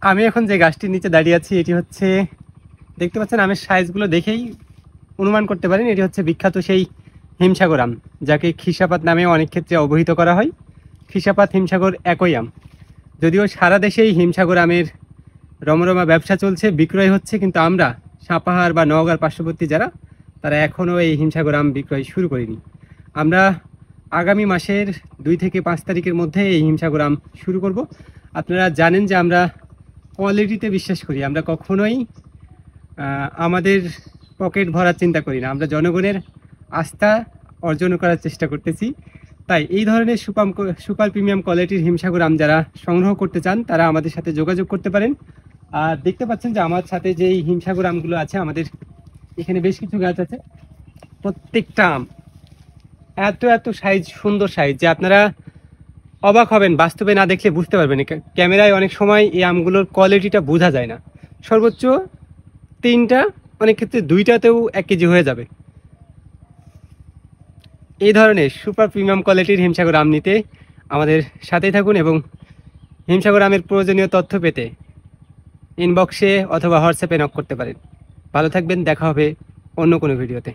আমি এখন যে গাছটির নিচে দাঁড়িয়ে আছি এটি হচ্ছে, দেখতে পাচ্ছেন আমের সাইজগুলো দেখেই অনুমান করতে পারেন এটি হচ্ছে বিখ্যাত সেই হিমসাগর আম, যাকে খিসাপাত নামে অনেক ক্ষেত্রে অবহিত করা হয়। খিসাপাত হিমসাগর একই আম, যদিও সারা দেশেই হিমসাগর আমের রমরমা ব্যবসা চলছে, বিক্রয় হচ্ছে, কিন্তু আমরা সাপাহার বা নওগাঁর পার্শ্ববর্তী যারা, তারা এখনও এই হিমসাগর আম বিক্রয় শুরু করিনি। আমরা আগামী মাসের 2 থেকে 5 তারিখের মধ্যে এই হিমসাগর আম শুরু করব। আপনারা জানেন যে আমরা কোয়ালিটিতে বিশ্বাস করি, আমরা কখনোই আমাদের পকেট ভরার চিন্তা করি না, আমরা জনগণের আস্থা অর্জন করার চেষ্টা করতেছি। তাই এই ধরনের সুপার প্রিমিয়াম কোয়ালিটির হিমসাগর আম যারা সংগ্রহ করতে চান তারা আমাদের সাথে যোগাযোগ করতে পারেন। আর দেখতে পাচ্ছেন যে আমার সাথে যে এই হিমসাগর আমগুলো আছে, আমাদের এখানে বেশ কিছু গাছ আছে, প্রত্যেকটা আম এত এত সাইজ, সুন্দর সাইজ যে আপনারা অবাক হবেন, বাস্তবে না দেখলে বুঝতে পারবেন। ক্যামেরায় অনেক সময় এই আমগুলোর কোয়ালিটিটা বোঝা যায় না। সর্বোচ্চ 3টা, অনেক ক্ষেত্রে 2টাতেও 1 কেজি হয়ে যাবে। এই ধরনের সুপার প্রিমিয়াম কোয়ালিটির হিমসাগর আম নিতে আমাদের সাথেই থাকুন এবং হিমসাগর আমের প্রয়োজনীয় তথ্য পেতে ইনবক্সে অথবা হোয়াটসঅ্যাপে নক করতে পারেন। ভালো থাকবেন, দেখা হবে অন্য কোনো ভিডিওতে।